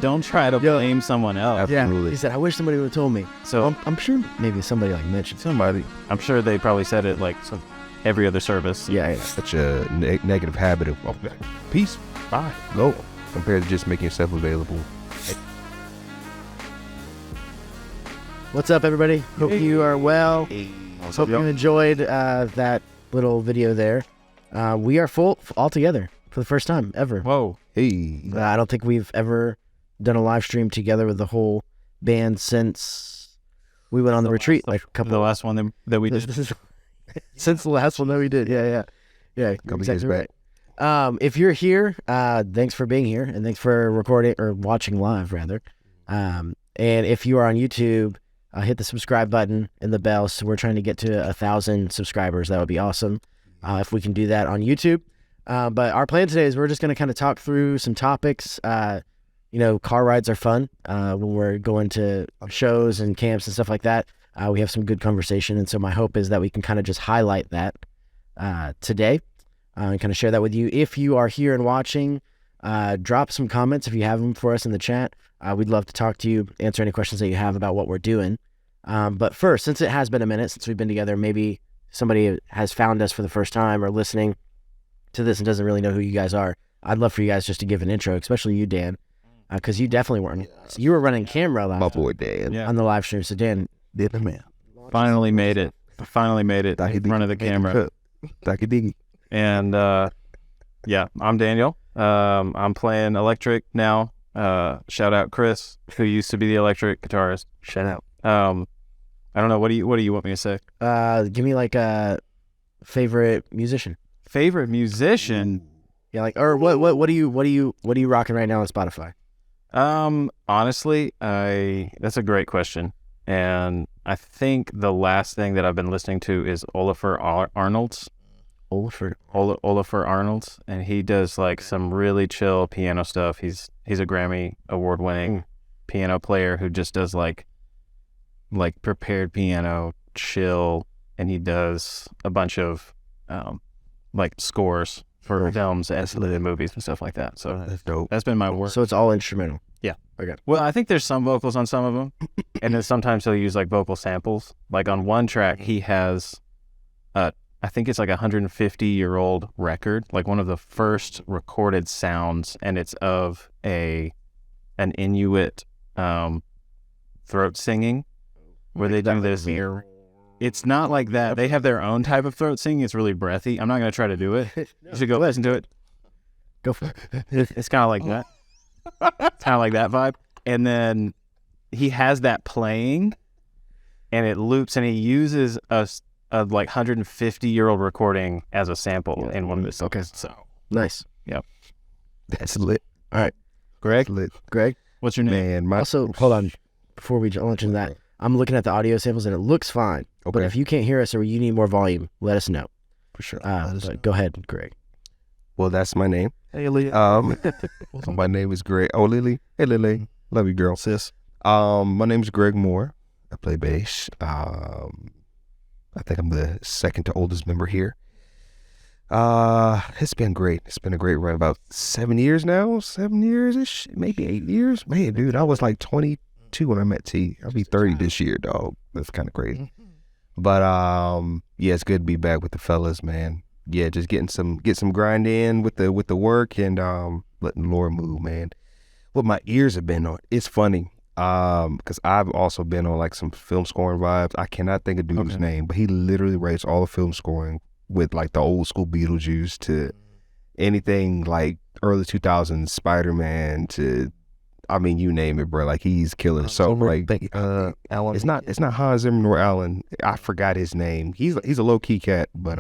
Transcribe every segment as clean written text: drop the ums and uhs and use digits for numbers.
don't try to blame someone else. Absolutely. Yeah, he said, I wish somebody would have told me. So I'm sure maybe somebody like mentioned Somebody. I'm sure they probably said it like every other service. Yeah. Such a negative habit of peace, bye, go, compared to just making yourself available. What's up, everybody? Hope you are well. Hope you enjoyed that little video there. We are full all together for the first time ever. Whoa. Hey. I don't think we've ever done a live stream together with the whole band since we went on the retreat. Like a couple. The last one that we did. Since the last one that we did. Yeah. Couple years back. If you're here, thanks for being here, and thanks for recording or watching live, rather. And if you are on YouTube, hit the subscribe button and the bell. So we're trying to get to 1,000 subscribers. That would be awesome if we can do that on YouTube. But our plan today is we're just going to kind of talk through some topics. Car rides are fun when we're going to shows and camps and stuff like that. We have some good conversation, and so my hope is that we can kind of just highlight that today and kind of share that with you. If you are here and watching, drop some comments if you have them for us in the chat. We'd love to talk to you, answer any questions that you have about what we're doing. But first, since it has been a minute since we've been together, maybe somebody has found us for the first time or listening to this and doesn't really know who you guys are. I'd love for you guys just to give an intro, especially you, Dan, because you definitely weren't. You were running camera My boy Dan. on the live stream. So Dan, Did the man. Finally made it in front of the camera. Daki. And I'm Daniel. I'm playing electric now. Shout out Chris, who used to be the electric guitarist. Shout out. I don't know. What do you want me to say? give me like a favorite musician. Favorite musician? Yeah, like or what are you rocking right now on Spotify? Honestly, that's a great question. And I think the last thing that I've been listening to is Olafur Arnolds. Olafur Arnolds, and he does like some really chill piano stuff. He's a Grammy award-winning piano player who just does like prepared piano, chill, and he does a bunch of like scores for films and movies and stuff like that. So That's dope. that's been my work. So it's all instrumental. Yeah. Okay. Well, I think there's some vocals on some of them, and then sometimes he'll use like vocal samples. Like on one track, he has, I think it's like a 150-year-old record, like one of the first recorded sounds, and it's of an Inuit throat singing, where they do this. It's not like that. They have their own type of throat singing. It's really breathy. I'm not going to try to do it. You should go listen to it. Go for it. It's kind of like that. It's kind of like that vibe. And then he has that playing, and it loops, and he uses a like 150-year-old recording as a sample in one of his songs. Okay. So Nice. That's lit. All right. Greg, Greg. what's your name? Man, Also, hold on. Before we launch into that, I'm looking at the audio samples and it looks fine. But Okay. if you can't hear us or you need more volume, let us know. for sure. But go ahead, Greg. Well, that's my name. Hey, Leah. My name is Greg. Oh, Lily. Hey, Lily. Love you, girl. Sis. My name is Greg Moore. I play bass. I think I'm the second to oldest member here. It's been great. It's been a great run. About 7 years now. 7 years-ish. Maybe 8 years. Man, dude, I was like 22 when I met T. I'll be 30 this year, dog. That's kind of crazy. But yeah, it's good to be back with the fellas, man. Yeah, just get some grind in with the work and letting the Lord move, man. What my ears have been on, it's funny. Because I've also been on like some film scoring vibes. I cannot think of dude's name, but he literally writes all the film scoring with like the old school Beetlejuice to anything like early 2000s Spider-Man to, I mean, you name it, bro. Like he's killing. So like, Alan. it's not Hans Zimmer nor Alan. I forgot his name. He's a low key cat, but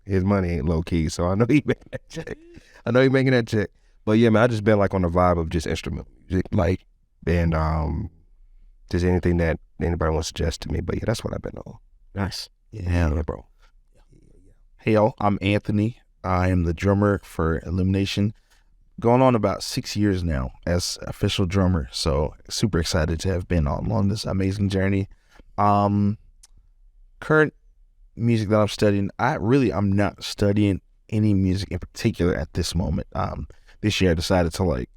his money ain't low key. So I know he making that check. But yeah, man, I just been like on the vibe of just instrumental music, like. And just anything that anybody wants to suggest to me. But yeah, that's what I've been on. Nice. Yeah, bro. Hey, y'all. I'm Anthony. I am the drummer for Illumination. Going on about 6 years now as official drummer. So super excited to have been on this amazing journey. Current music that I'm studying, I'm not studying any music in particular at this moment. This year I decided to like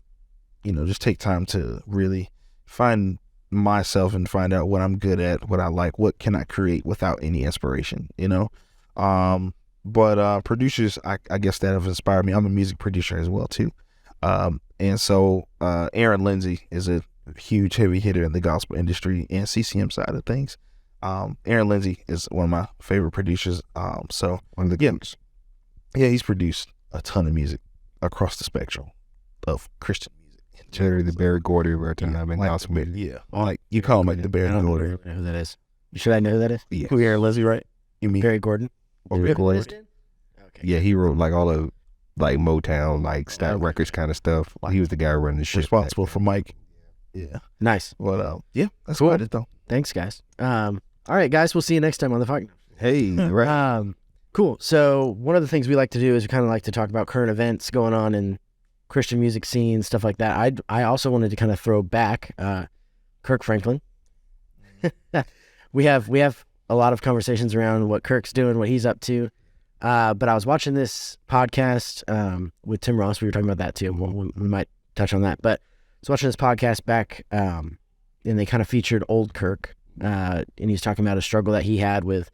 just take time to really find myself and find out what I'm good at, what I like, what can I create without any inspiration, But producers, I guess that have inspired me. I'm a music producer as well too. And so Aaron Lindsay is a huge heavy hitter in the gospel industry and CCM side of things. Aaron Lindsay is one of my favorite producers. So One of the dudes. Yeah, he's produced a ton of music across the spectrum of Christian music. Generally the Barry Gordy version. I mean, Like gospel music. Yeah, like you call him like the Barry I don't Gordy. really know who that is. Should I know who that is? Yeah. Who Aaron Lindsay, right? You mean Barry Gordon. Barry Gordy. Okay. Yeah, he wrote like all of like Motown, like Stack Okay. Records kind of stuff. He was the guy running the shit. responsible for Mike? Yeah, Nice. but yeah, that's Cool. about it though. Thanks, guys. All right, guys. We'll see you next time on the Fight. Hey, right. Cool. So one of the things we like to do is we kind of like to talk about current events going on in Christian music scene, stuff like that. I also wanted to kind of throw back Kirk Franklin. we have a lot of conversations around what Kirk's doing, what he's up to. But I was watching this podcast with Tim Ross. We were talking about that too. We might touch on that. But I was watching this podcast back, and they kind of featured old Kirk. And he was talking about a struggle that he had with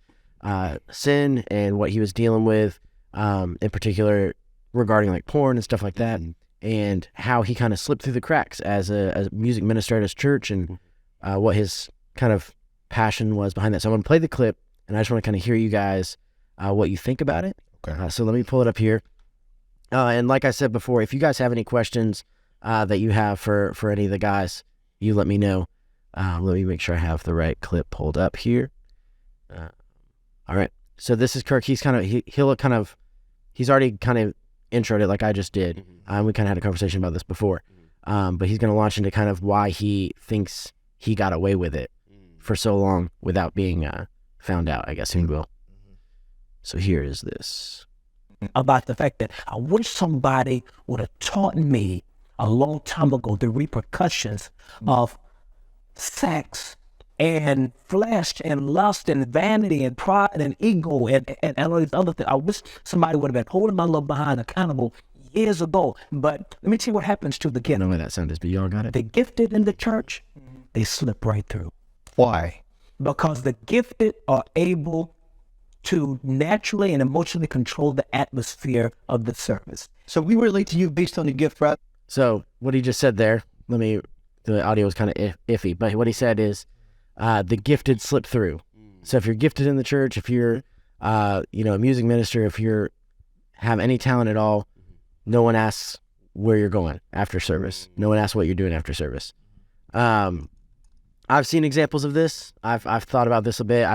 sin and what he was dealing with, in particular regarding like porn and stuff like that, and how he kind of slipped through the cracks as a music minister at his church, and what his kind of passion was behind that. So I'm going to play the clip, and I just want to kind of hear you guys what you think about it. Okay. So let me pull it up here. And like I said before, if you guys have any questions that you have for any of the guys, you let me know. Let me make sure I have the right clip pulled up here. All right. So this is Kirk. He's he's already kind of introed it like I just did. We kind of had a conversation about this before. But he's going to launch into kind of why he thinks he got away with it for so long without being found out, I guess he will. So here is this. About the fact that I wish somebody would have taught me a long time ago the repercussions of sex and flesh and lust and vanity and pride and ego and all these other things. I wish somebody would have been holding my little behind accountable years ago. But let me tell you what happens to the I don't know gifted. where that sound is, but y'all got it. The gifted in the church, they slip right through. Why? Because the gifted are able to naturally and emotionally control the atmosphere of the service. So we relate to you based on the gift, right? So what he just said there, the audio was kind of iffy, but what he said is the gifted slip through. So if you're gifted in the church, if you're, a music minister, if you have any talent at all, no one asks where you're going after service. No one asks what you're doing after service. I've seen examples of this. I've thought about this a bit.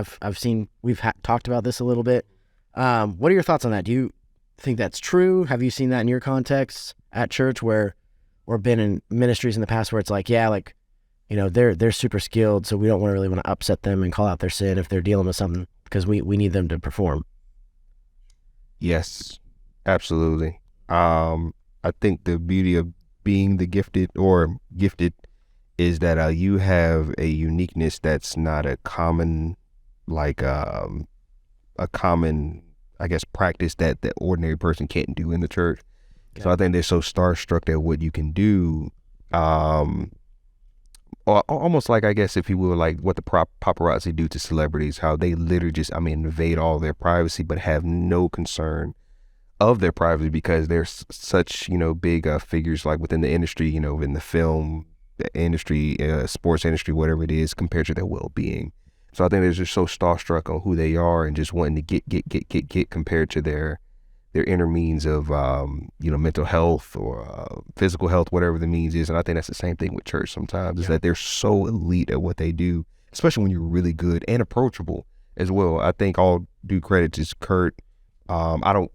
We've talked about this a little bit. What are your thoughts on that? Do you think that's true? Have you seen that in your context at church or been in ministries in the past where it's like, yeah, like, they're super skilled, so we don't really want to upset them and call out their sin if they're dealing with something because we need them to perform. Yes, absolutely. I think the beauty of being the gifted is that you have a uniqueness that's not a common, I guess, practice that the ordinary person can't do in the church. Okay. So I think they're so starstruck at what you can do, or almost like, I guess, if you will, like what the paparazzi do to celebrities, how they literally just, invade all their privacy, but have no concern of their privacy because they're such, big figures like within the industry, in the film industry, sports industry, whatever it is, compared to their well-being. So I think they're just so starstruck on who they are and just wanting to get compared to their inner means of, mental health or physical health, whatever the means is. And I think that's the same thing with church sometimes, is that they're so elite at what they do, especially when you're really good and approachable as well. I think all due credit to Kurt. I know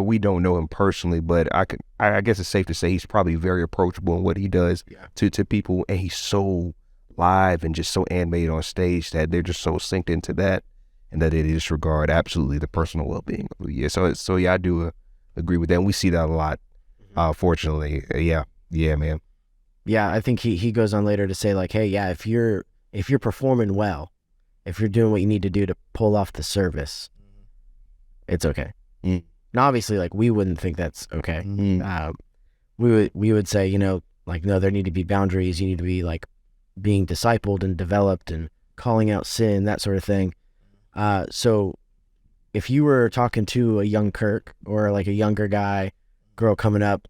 we don't know him personally, but I guess it's safe to say he's probably very approachable in what he does to people, and he's so live and just so animated on stage that they're just so synced into that, and that they disregard absolutely the personal well-being. Yeah, so I do agree with that. And we see that a lot, fortunately. Yeah, man. Yeah, I think he goes on later to say like, hey, yeah, if you're performing well, if you're doing what you need to do to pull off the service, it's okay. Now, obviously, like we wouldn't think that's okay. We would say, Like, no, there need to be boundaries. You need to be like being discipled and developed and calling out sin, that sort of thing. So if you were talking to a young Kirk or like a younger girl coming up,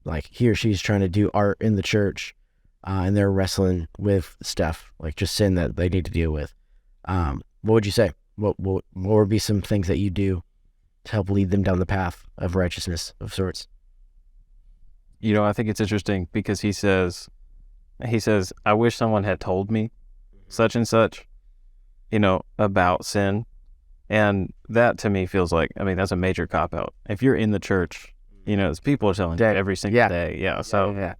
like he or she's trying to do art in the church, and they're wrestling with stuff, like just sin that they need to deal with, what would you say? What would be some things that you do to help lead them down the path of righteousness of sorts? I think it's interesting because he says, I wish someone had told me such and such, about sin. And that to me feels like, that's a major cop out. If you're in the church, it's people are telling you every single day. Yeah. So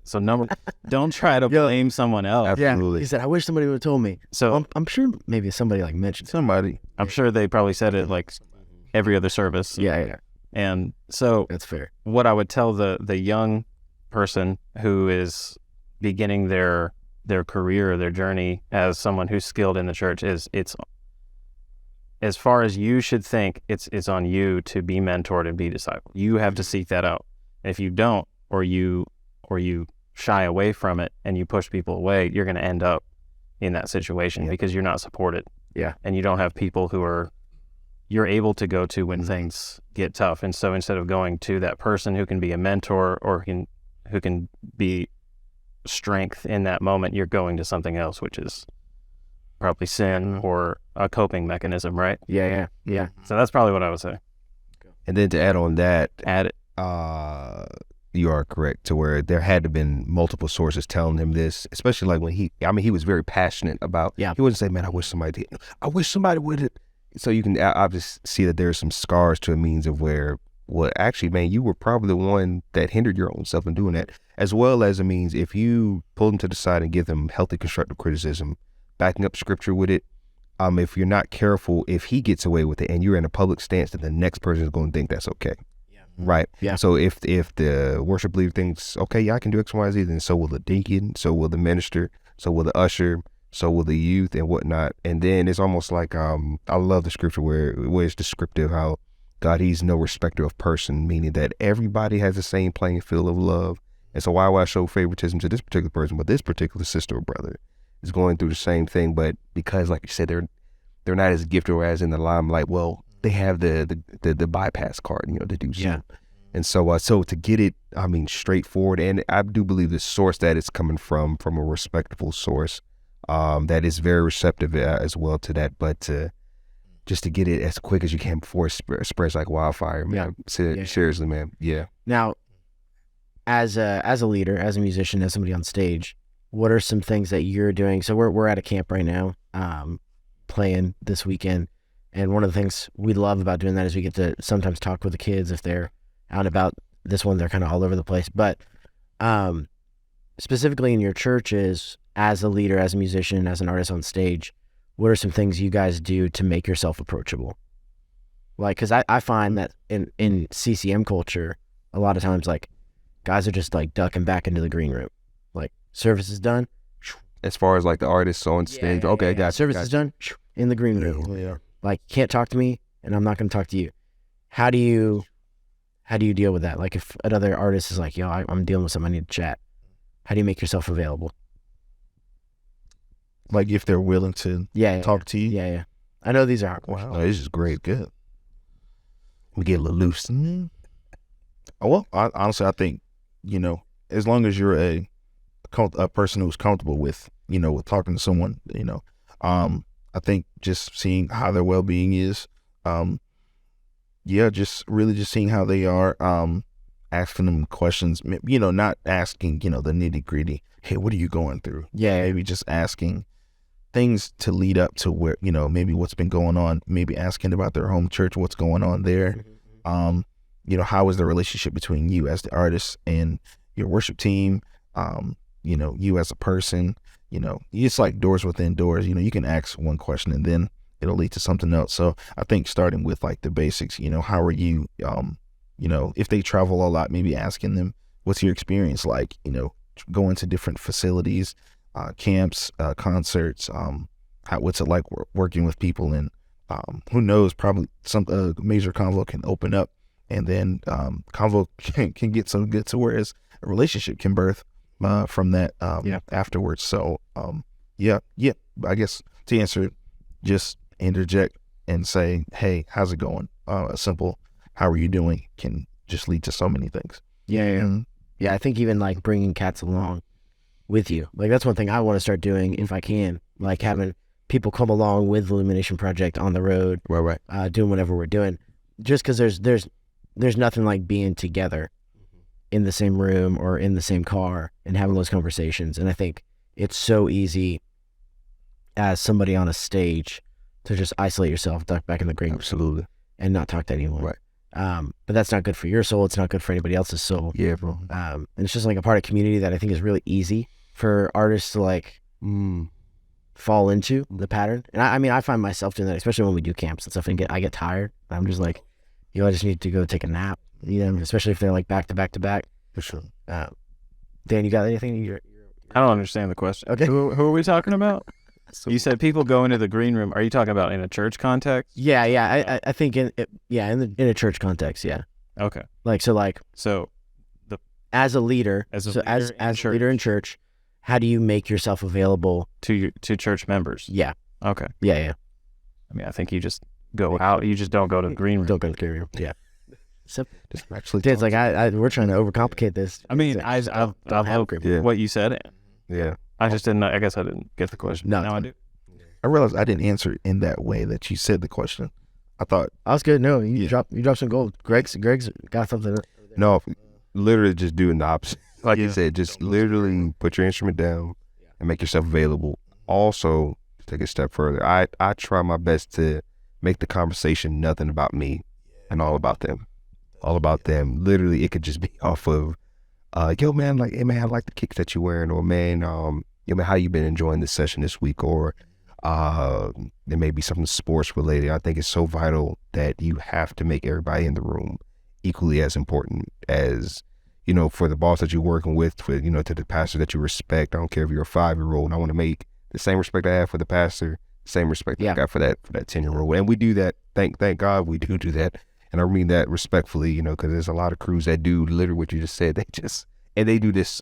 don't try to blame someone else. Absolutely. Yeah. He said, I wish somebody would have told me. So I'm sure maybe somebody like mentioned Somebody. I'm sure they probably said it like every other service. Yeah. And so That's fair. what I would tell the young person who is beginning their career, their journey as someone who's skilled in the church is it's as far as you should think, it's on you to be mentored and be discipled. You have to seek that out. And if you don't, or you shy away from it and you push people away, you're going to end up in that situation because you're not supported. Yeah. And you don't have people you're able to go to when things get tough. And so instead of going to that person who can be a mentor or who can be strength in that moment, you're going to something else, which is probably sin or a coping mechanism, right? Yeah. So that's probably what I would say. And then to add on that, Add it. you are correct to where there had to been multiple sources telling him this, especially like when he was very passionate about, he wouldn't say, man, I wish somebody did. I wish somebody would. So you can obviously see that there's some scars to a means of where, well, actually, man, you were probably the one that hindered your own self from doing that, as well as a means if you pull them to the side and give them healthy constructive criticism, backing up scripture with it. If you're not careful, if he gets away with it and you're in a public stance, then the next person is going to think that's okay. Right. Yeah. So if the worship leader thinks, okay, yeah, I can do X, Y, Z, then so will the deacon, so will the minister, so will the usher, so will the youth and whatnot. And then it's almost like, I love the scripture where it's descriptive how God, he's no respecter of person, meaning that everybody has the same playing field of love. And so why would I show favoritism to this particular person, but this particular sister or brother is going through the same thing, but because, like you said, they're not as gifted or as in the limelight, well, they have the bypass card, to do so. Yeah. And so to get it, straightforward, and I do believe the source that it's coming from a respectable source, that is very receptive as well to that, but just to get it as quick as you can before it spreads like wildfire, man. Seriously, man. Yeah. Now, as a leader, as a musician, as somebody on stage, what are some things that you're doing? So we're at a camp right now, playing this weekend. And one of the things we love about doing that is we get to sometimes talk with the kids if they're out and about. This one, they're kind of all over the place. But specifically in your churches, as a leader, as a musician, as an artist on stage, what are some things you guys do to make yourself approachable? Like, because I find that in CCM culture, a lot of times, like, guys are just, like, ducking back into the green room. Like, service is done. As far as, like, the artists on stage, okay, got service is done, in the green room. Yeah. Like, you can't talk to me, and I'm not going to talk to you. How do you deal with that? Like, if another artist is like, yo, I'm dealing with something, I need to chat. How do you make yourself available? Like if they're willing to talk to you. Yeah. I know these are hard questions. Wow, this is great. Good. We get a little loose. Oh, well, honestly, I think, as long as you're a person who's comfortable with, with talking to someone, I think just seeing how their well-being is, just seeing how they are, asking them questions, not asking, the nitty-gritty, hey, what are you going through? Yeah. Maybe just asking things to lead up to where, maybe what's been going on, maybe asking about their home church, what's going on there. How is the relationship between you as the artist and your worship team? You as a person, it's like doors within doors. You can ask one question and then it'll lead to something else. So I think starting with like the basics, how are you, if they travel a lot, maybe asking them, what's your experience like, going to different facilities, camps, concerts, what's it like working with people, and who knows, probably some major convo can open up, and then convo can get so good to whereas a relationship can birth from that afterwards. So yeah. I guess to answer, just interject and say, hey, how's it going? A simple how are you doing can just lead to so many things. Yeah, I think even like bringing cats along with you, like that's one thing I want to start doing if I can, like having people come along with the Illumination Project on the road, Right. doing whatever we're doing, just because there's nothing like being together in the same room or in the same car and having those conversations. And I think it's so easy as somebody on a stage to just isolate yourself, duck back in the green room, Absolutely. and not talk to anyone. Right. But that's not good for your soul. It's not good for anybody else's soul. Yeah, bro. And it's just like a part of community that I think is really easy for artists to like fall into the pattern. And I mean, I find myself doing that, especially when we do camps and stuff, and I get tired. I'm just like, I just need to go take a nap, especially if they're like back to back to back. For sure. Dan, you got anything? I don't understand the question. Okay. Who are we talking about? You said people go into the green room. Are you talking about in a church context? Yeah. I think in a church context, yeah. Okay. So So as a leader, As a so leader as in a church. leader in church, how do you make yourself available? to church members. Yeah. Okay. Yeah. I mean, I think you just go out. You just don't go to the green room. Don't go to the green room. Yeah. Just actually. Dan's like, we're trying to overcomplicate this. I mean, I don't have love a green room. what you said. Yeah. I just didn't know. I guess I didn't get the question. No, Now I do. I realized I didn't answer it in that way that you said the question. I thought, I was good. No, you Yeah. dropped some gold. Greg's got something. No, literally just doing the opposite. Like you said, just literally put your instrument down and make yourself available. Also, take a step further. I try my best to make the conversation nothing about me and all about them. All about them. Literally, it could just be off of, yo, man, like, hey, man, I like the kicks that you're wearing, or man, yo, man, how you been enjoying this session this week, or there may be something sports related. I think it's so vital that you have to make everybody in the room equally as important as, for the boss that you're working with, for, to the pastor that you respect. I don't care if you're a 5-year-old. I want to make the same respect I have for the pastor, the same respect I got for that 10-year-old. And we do that. Thank God we do that. And I mean that respectfully, because there's a lot of crews that do literally what you just said. They do this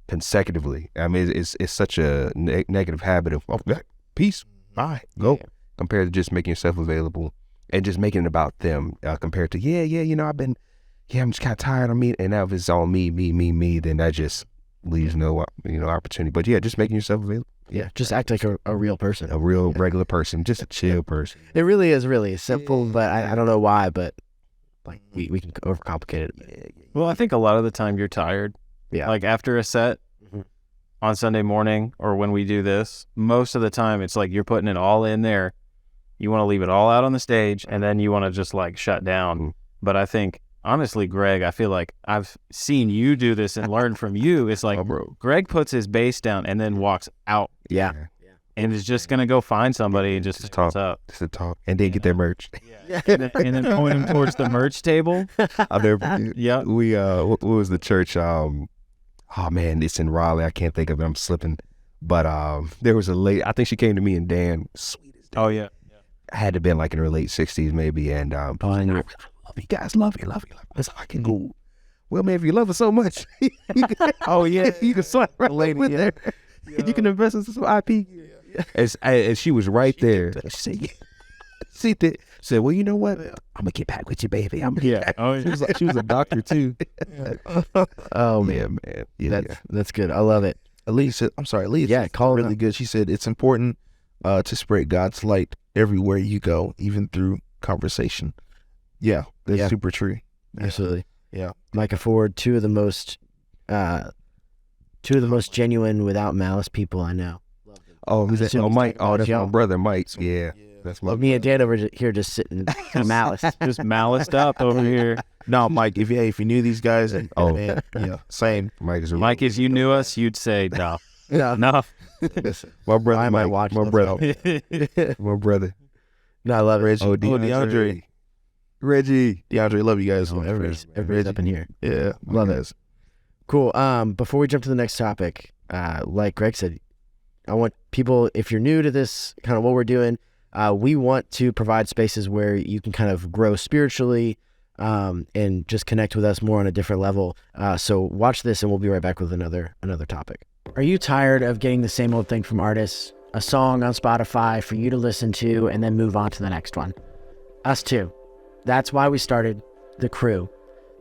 consecutively. I mean, it's such a negative habit of, peace, bye, go, compared to just making yourself available and just making it about them, compared to, I'm just kind of tired of me. And now if it's all me, then that just leaves no, opportunity. But yeah, just making yourself available. Yeah, just act like a real person. A real regular person, just a chill person. It really is really simple, but I don't know why, but like we can overcomplicate it. Well, I think a lot of the time you're tired. Yeah. Like after a set on Sunday morning, or when we do this, most of the time it's like you're putting it all in there. You want to leave it all out on the stage, and then you want to just like shut down. But I think, honestly, Greg, I feel like I've seen you do this and learn from you. It's like Greg puts his bass down and then walks out. Yeah. And is just going to go find somebody and just talk. what's up. Just to talk. And then get their merch. And then point him towards the merch table. I'll never forget. Yeah. We, what was the church? Oh man, it's in Raleigh. I can't think of it. I'm slipping. But there was a lady, I think she came to me and Dan, sweet as Dan. Oh, yeah. Had to have been like in her late 60s maybe. And I love you guys, love you. I was like, I can go. Well, man, if you love her so much, you can slide right with her. You can invest in some IP. And she was right there. She said, well, you know what? I'm gonna get back with you, baby. Oh, yeah. She was a doctor too. Oh man, Yeah. that's good. I love it. Elise, I'm sorry, Elise. Yeah, call her really up. good. She said it's important to spread God's light everywhere you go, even through conversation. Yeah, that's Yeah. super true. Absolutely. Yeah. Micah Ford, two of the most genuine, without malice people I know. Oh, who's that? Assume Oh, he's Mike. talking Oh, about that's Joe. my brother, Mike. Yeah, that's my. Me and Dan over here just sitting malice. Just maliced up over here. No, Mike, if you knew these guys, and Oh. man, yeah, same. Mike is a Mike, if you knew us, you'd say, no. No, No. my brother. I might Mike, watch my this. brother. My brother. no, I love it. Oh, DeAndre. Reggie. DeAndre, love you guys. Everybody's up in here. Yeah, Love it. guys. Cool. Before we jump to the next topic, like Greg said, I want people, if you're new to this, kind of what we're doing, we want to provide spaces where you can kind of grow spiritually, and just connect with us more on a different level. So watch this, and we'll be right back with another topic. Are you tired of getting the same old thing from artists? A song on Spotify for you to listen to and then move on to the next one? Us too. That's why we started The Crew.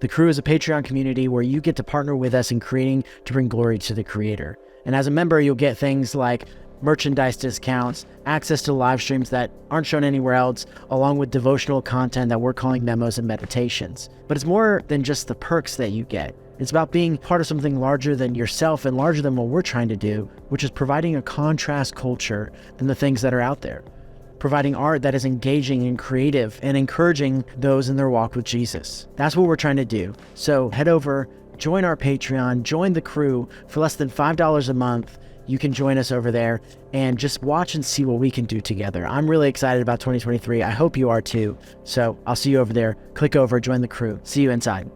The Crew is a Patreon community where you get to partner with us in creating to bring glory to the creator. And as a member, you'll get things like merchandise discounts, access to live streams that aren't shown anywhere else, along with devotional content that we're calling memos and meditations. But it's more than just the perks that you get. It's about being part of something larger than yourself and larger than what we're trying to do, which is providing a contrast culture than the things that are out there. Providing art that is engaging and creative and encouraging those in their walk with Jesus. That's what we're trying to do. So head over, join our Patreon, join The Crew for less than $5 a month. You can join us over there and just watch and see what we can do together. I'm really excited about 2023. I hope you are too. So I'll see you over there. Click over, join The Crew. See you inside.